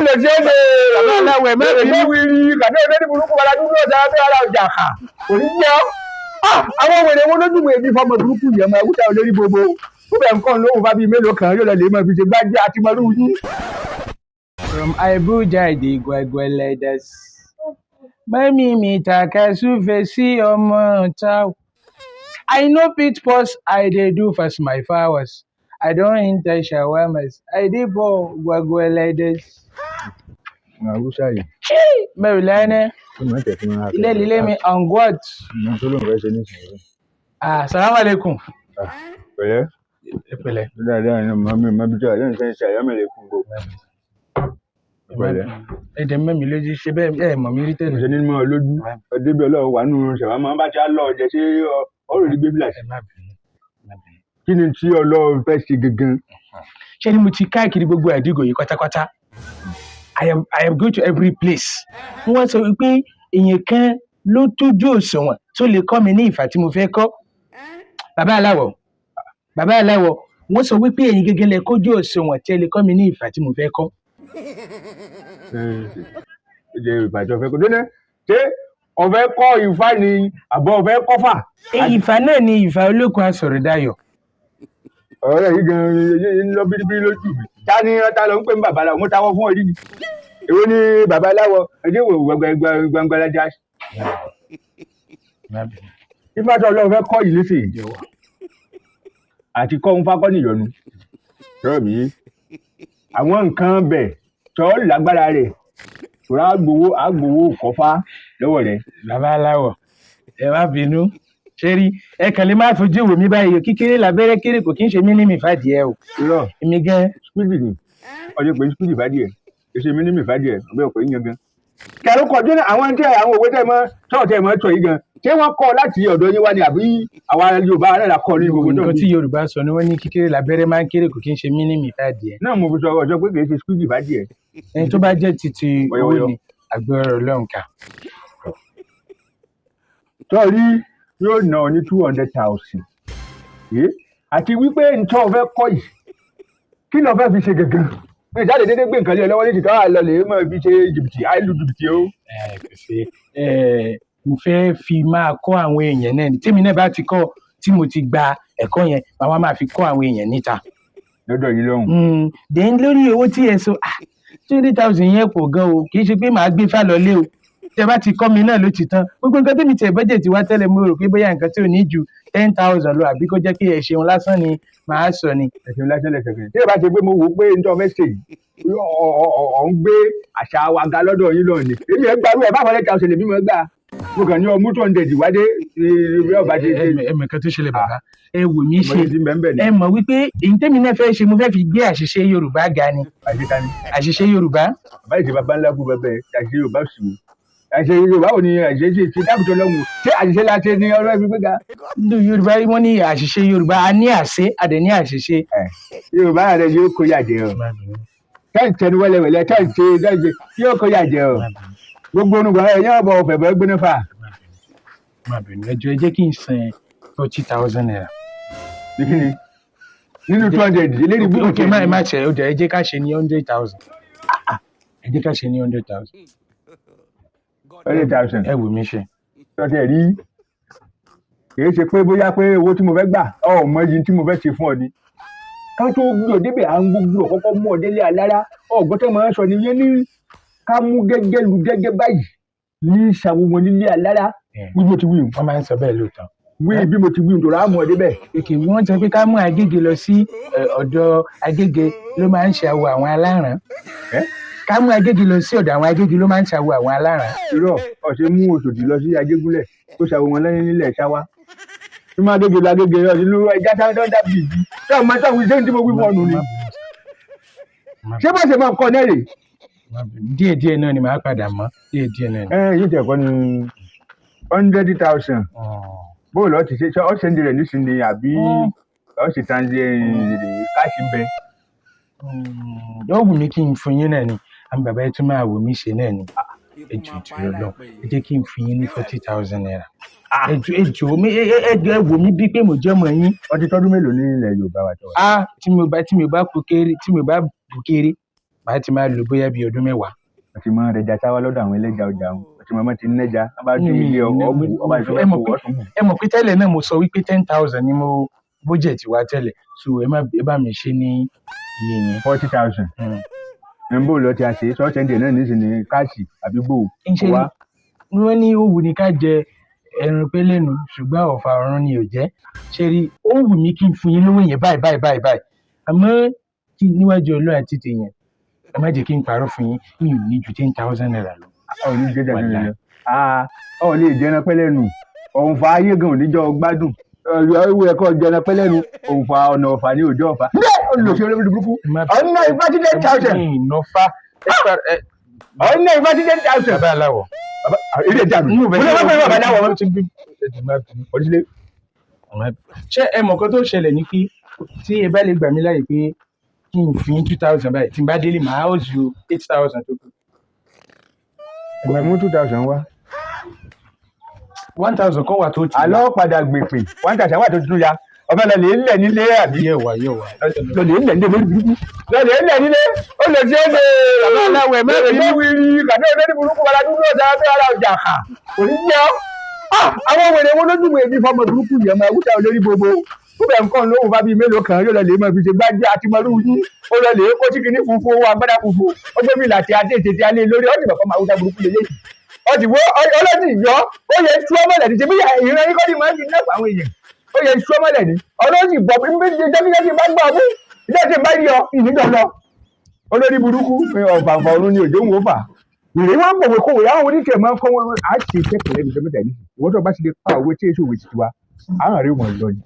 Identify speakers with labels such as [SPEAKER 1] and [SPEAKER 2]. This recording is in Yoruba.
[SPEAKER 1] lè ṣe é ṣe aláwẹ̀ mẹ́rin wíri kàdé ọdẹ ní burúkú wàlá dúró ọjà abẹ́ ara ọjà kà kò ní jẹ́ ọ́. àwọn wèrè wo lójú mi èmi fọmọ burúkú yẹn máa wúta olórí gbogbo fúbẹ̀ nǹkan lóhùn bá bíi mélòó kan yóò lọ lè máa fi ṣe gbájú àti mọ́lú yín.
[SPEAKER 2] From Abuja, the Gwagwaledas. Mami mi takasu fesi omo chow. I know pit pause I dey do fast my flowers. I don't enter shawarmas. I dey for Gwagwaledas.
[SPEAKER 1] Àwùsá yìí.
[SPEAKER 2] Mẹ́rìnlẹ́ni. Ilé mi on God. Salaam alaikum.
[SPEAKER 1] Pẹ̀lẹ́.
[SPEAKER 2] Pẹ̀lẹ́.
[SPEAKER 1] Dáadáa ni màmí bí jẹ́ àyàn ṣe ń ṣe àyàmẹ̀lẹ̀kùn gbogbo. Pẹ̀lẹ́.
[SPEAKER 2] Ẹ̀dẹ̀ mẹ́mi lójú ṣe bẹ́ẹ̀ mọ̀ mí rí tẹ́lẹ̀.
[SPEAKER 1] Ṣé nínú mọ́ lójú? Ọdẹ́bí ọlọ́run wà nínú ṣàwámọ́ bá ti á lọ ọ̀jẹ̀ ṣé ọ̀rọ̀ ìdígbé fìlàṣì. Kí ni tí ọlọ́run fẹ́ ṣe gangan?
[SPEAKER 2] Ṣé ni mo ti káàkiri gbogbo àdúgbò yìí pátápátá? I am going to every place. Wọ́n sọ wípé èèyàn kan ló tójú òṣùwọ̀n tó lè kọ́ mi ní ìfà tí mo fẹ́ kọ́. Bàbá aláwọ̀, wọ́n sọ wípé èyí gẹ́gẹ́ lẹ kójú òṣùwọ̀n tí ẹ lè kọ́ mi ní ìfà tí mo fẹ́ kọ́.
[SPEAKER 1] Ṣé ìbàjẹ́ ọ̀fẹ́ kò dénú? Ṣé ọ̀fẹ́ kọ́ ìfà ni àbọ̀ ọ̀fẹ́ kọ́fà?
[SPEAKER 2] Ìfà náà ni ìfà olókun asọ̀rọ̀dayọ̀.
[SPEAKER 1] Ọ̀rẹ́ yìí gan-an lọ bíríbírí lójú mi. Ta ni ta ló ń pè ní babaláwo? Mo táwọ́ fún ọdí ni. Èwo ni babaláwo? Ẹjẹ́ wo gbangbalajá? Ifá tó ọlọ́run fẹ́ kọ́ ìlú sí ìjẹ́wọ́. Àti kọ́ ń fákọ́ nìyọnu. Sọ̀rọ̀ mi yé. Àwọn nǹkan bẹ̀ tó lágbára rẹ̀. Ṣòro àgbòwò kọfá lọ́wọ́ rẹ̀.
[SPEAKER 2] Babaláwo, ẹ má bínú. Ṣé rí ẹ kàn lè má fojú wò mí báyìí kékeré lábẹ́rẹ́ kéré kò kí ń ṣe mí ní mi fàdíẹ̀ o.
[SPEAKER 1] Irọ́
[SPEAKER 2] èmi gan.
[SPEAKER 1] Speedy ni ọjọ́ pé speedy fàdíẹ̀ èsì mi ní mi fàdíẹ̀ ọbẹ̀ ọ̀pẹ̀ yín gan. Kẹ̀rù kọjú ní àwọn tí àwọn òwe tẹ̀ mọ́ tẹ̀ mọ́ tọ̀ yìí gan. Ṣé wọ́n kọ́ láti ọ̀dọ̀ yín wá ni àbí àwa Yorùbá náà kọ́ ní gbogbo náà?
[SPEAKER 2] Nǹkan tí Yorùbá sọ ni wọ́n ní kékeré lábẹ́rẹ́ máa ń kéré kò kí ń ṣe mí ní mi fàdíẹ̀.
[SPEAKER 1] Náà mo fi sọ ọjọ́ pé kì í ṣe speedy fàdíẹ̀.
[SPEAKER 2] Ẹni tó bá jẹ́ titi owó ni àgbẹ̀rẹ̀ ọlọ́nkà.
[SPEAKER 1] Sọ́ọ̀rí yóò ná ọ ní 200,000. Àti wípé nǹkan ọ̀fẹ́ kọ́ yìí kí ló fẹ́ fi ṣe gẹ́gẹ́? Ìjáde dédé gbé nǹkan lé lọ́wọ́ ní ìtìtọ́ àlọ́lẹ̀ máa fi ṣe jìbìtì àìlú jìbìtì o.
[SPEAKER 2] Mo fẹ́ fi máa kọ́ àwọn èèyàn náà ni tèmi náà bá ti kọ́ tí mo ti gba ẹ̀kọ́ yẹn màá máa fi kọ́ àwọn èèyàn níta.
[SPEAKER 1] Lọ́dọ̀ yìí lọ́hùn.
[SPEAKER 2] Then lórí owó tí ẹ sọ 20,000 yẹn pọ̀ gan o kì í ṣe pé màá gbé fà lọlé o. Tẹ bá ti kọ́ mi náà ló ti tán gbogbo nǹkan tẹ́mi tẹ̀ bọ́jẹ̀ tí wá tẹ́lẹ̀ mo rò pé bóyá nǹkan tí ò ní ju 10,000 lọ àbí kó jẹ́ pé ẹ ṣeun lásán ni màá sọ ni.
[SPEAKER 1] Ẹ ṣeun lásán lẹ́sẹ̀ kìíní. Tí ẹ bá ṣe pé mo wò ó pé n tó fẹ́ ṣe yìí ọ̀ ń gbé àṣà wa ga lọ́dọ̀ yín lọ ni. Èmi ẹ̀ gbàrú ẹ̀ bá fọlẹ́ ta ọ̀sẹ̀ lè mímọ́ gbà. Mo kàn ní ọmú 200 wádé ìwé ọba ṣe ṣe.
[SPEAKER 2] Ẹ̀mẹ̀ kan tó ṣẹlẹ̀ bàbá ẹ wò mí ṣe ẹ mọ̀ wípé èyí tẹ́mi náà fẹ́ ṣe mo fẹ́ fi gbé àṣìṣe Yorùbá ga ni. Àṣìṣe Yorùbá.
[SPEAKER 1] Báyìí ti bàbá ńlá kú bẹ́ẹ̀ àṣìṣe Yorùbá sì wò. Àṣìṣe Yorùbá ò ní àṣìṣe ti dábùtọ̀ lọ́wọ́ ṣé àṣìṣe láti ní ọ̀rọ̀ ẹbí gbéga.
[SPEAKER 2] Yorùbá wọ́n ní àṣìṣe Yorùbá a ní àṣẹ àdẹ ní àṣìṣe.
[SPEAKER 1] Yorùbá rẹ yóò kó yàjẹ o tẹ́ǹtẹ́ ni wẹ́lẹ́wẹ́lẹ́ tẹ́ǹtẹ́ yóò kó yàjẹ o gbogbo onugbọ̀n ẹ̀ yóò bọ̀ ọ̀fẹ̀bẹ̀ gbóná fà.
[SPEAKER 2] Ẹjọ́ ẹ jẹ́ kí n san 40,000 naira.
[SPEAKER 1] Nínú 200 eléyìí bí.
[SPEAKER 2] Ok má ṣe ọjà ẹ jẹ́ ká ṣe ní 100,000. Ẹ jẹ́ ká ṣe ní 100,000.
[SPEAKER 1] 100,000.
[SPEAKER 2] Ẹ wò mí ṣe.
[SPEAKER 1] Sọ́tẹ̀ rí kìí ṣe pé bóyá pé owó tí mo fẹ́ gbà ọmọ yìí tí mo fẹ́ ṣe fún ọ ni. Ká tó gbúdọ̀ débẹ̀ à ń gbúdọ̀ kọ́kọ́ mú ọ délé alára ọ̀gbọ́n tẹ́ máa ń sọ nìyẹn ní ká mú gẹ́gẹ́ lu gẹ́gẹ́ báyìí ní ìṣàwọ̀ wọn nílé alára bí mo ti wí.
[SPEAKER 2] Wọ́n máa ń sọ bẹ́ẹ̀ lóòótọ́.
[SPEAKER 1] Wí bí mo ti wí nítorí àmú ọ débẹ̀.
[SPEAKER 2] Èkè wọ́n sọ pé ká mú Agége lọ sí ọ̀dọ̀ Agége ló máa ń ṣàwọ̀ àwọn aláràn. Ká mú Agége lọ sí ọ̀dọ̀ àwọn Agége ló máa ń ṣàwọ̀ àwọn aláràn.
[SPEAKER 1] Irọ́ ọ̀sẹ̀ mú Òṣòdì lọ sí Ajégúnlẹ̀ tó ṣàwọ̀ wọn lẹ́yìn nílẹ̀ ṣáwá. Tí máa Agége lọ Agége lọ nínú ẹja sáwọn dábì yìí. Ṣé ọmọ táwọn iṣẹ́ tí mo wí fún ọ nù ni? Ṣé bá ṣe máa kọ náà rè?
[SPEAKER 2] Díẹ̀díẹ̀ náà ni màá padà mọ́ díẹ̀díẹ̀ náà ni.
[SPEAKER 1] Yóò tẹ̀ kọ́ ni 100,000. Bóòlù ọtí ṣe ọ̀sẹ̀ ń dirẹ̀ nísìnyí àbí ọ̀sẹ̀ tán ṣe káàṣì bẹ.
[SPEAKER 2] Yóò wù mí kí n fún yín náà ni àwọn bàbá yẹn tún máa wò mí ṣe náà ni. Ejò ìtúyọ̀ lọ ẹ jẹ́ kí n fún yín ní 40,000 naira. Ejò ẹ wò mí bí pé mo jẹ́ ọmọ yín.
[SPEAKER 1] Ọtí tọ́dún mélòó ní ilẹ̀ Yorùbá wa tọ́wọ́?
[SPEAKER 2] Tí mi ò bá bù kéré màá ti máa lò bóyá bí ọdún 10.
[SPEAKER 1] Àti máa rẹja sáwá lọ́dọ̀ àwọn ẹlẹ́ja ọjà wọn. Àti màmá ti ń nẹ́ja. Wọ́n bá dé ilé ọ̀bù ọba ìjọba kò ọ̀tún bù.
[SPEAKER 2] ẹ mọ̀ pé tẹ́lẹ̀ náà mo sọ wípé 10,000 ni mo budget wa tẹ́lẹ̀, so ẹ bá mi ṣe ní iye yẹn.
[SPEAKER 1] 40,000. Nbó lọ ti a ṣe sọ́ọ̀ṣẹ́ ndé náà nísìnyí káàṣì àbí gbòò.
[SPEAKER 2] Wọ́n ní ó wù ní ká jẹ ẹran pé lẹ́nu ṣùgbọ́n ọ̀fà ọ̀run ni ò jẹ́. Ṣé rí, ó wù mí kí n fún yín lówó yẹn báyìí. Àmọ́ kí níwájú Ọlọ́run àti tèèyàn, ẹ má jẹ́ kí n parọ́ fún yín, mi ò ní ju 10,000 naira lọ.
[SPEAKER 1] Ọ̀ ní jẹ́ jẹ́ lọ. Ọ̀ lè jẹran pẹ́ lẹ́nu. Òun fa ayé gan oníjọ́ gbádùn. Ewu ẹ̀kọ́ jẹran pẹ́ lẹ́nu. Òun fa ọ̀nà ọ̀fà ní òjò ọ̀fà. Olùsọ olórí burúkú. Ọ̀nà ìfá ti 10,000. Ọ̀nà ìfá ti 10,000.
[SPEAKER 2] Bàbá aláwọ̀.
[SPEAKER 1] Ilé ìjà mi. Mo lè wá pé bàbá aláwọ̀ wọn ti bí.
[SPEAKER 2] Ṣé ẹ mọ̀ nǹkan tó ṣẹlẹ̀ ní pé tí ẹ bá lè gbà mí láyè pé kí n fi 2,000 báyìí, tí n bá délé màá ó ju 8,000 tó kù.
[SPEAKER 1] Ìgbà mú 2,000 wá.
[SPEAKER 2] 1,000 kọ́ wà tó ti.
[SPEAKER 1] Àlọ́ padà gbèpè 1,000 wà tó tún ya. Ọ̀fẹ́ lọ lè lẹ̀ nílé àbí.
[SPEAKER 2] Yẹ̀wà.
[SPEAKER 1] Lọ lè lẹ̀ nílé lórí burúkú. Lọ lè lẹ̀ nílé. Ó lè ṣe é ṣe.
[SPEAKER 2] Bàbá aláwọ̀ ẹ̀ mẹ́rin
[SPEAKER 1] wíri kàdé olórí burúkú wàlá dúró ọ̀dà abẹ́ ara ọjà kà. Kò ní jẹ́ ọ́. Àwọn wèrè wo lójú mi èmi fọmọ burúkú yẹn máa wúta olórí gbogbo. Fúbẹ̀ nǹkan lóhùn bá bíi mélòó kan yóò lọ lè máa fi ṣe gbájú àti mọ́rú yín. Ó lọ lè kó sí kinní funfun owó agbádá funfun. Ó gbé mi láti adé ètè alẹ́ lórí ọ̀dì bàbá máa wúta burúkú lélẹ́yìn. Ọtí wo ọlọ́dì yọ ó yẹ tú ọmọlẹ̀ ní ṣebí ìran yín kọ́ ni máa ń fi nẹ́pà àwọn èèyàn. Ó yẹ tú ọmọlẹ̀ ní. Ọlọ́dì bọ̀ bí jẹ́kíjẹ́kí bá gbọ́ ọmú. Ilé tí bá yọ ìníjọ lọ. Olórí burúkú ọ̀fàǹfà ọ̀run ni òjò ń wò fà. Ìrè wọn pòwe kówè àwọn oníkè máa ń kọ́ wọn á ṣe ìkẹ́kọ̀ọ́ lẹ́nu tó mẹ́ta ní. Ìwọ́n tó bá ti lè pa òwe tí èso òwe ti wa, àwọn àríwọ̀n lọ ni.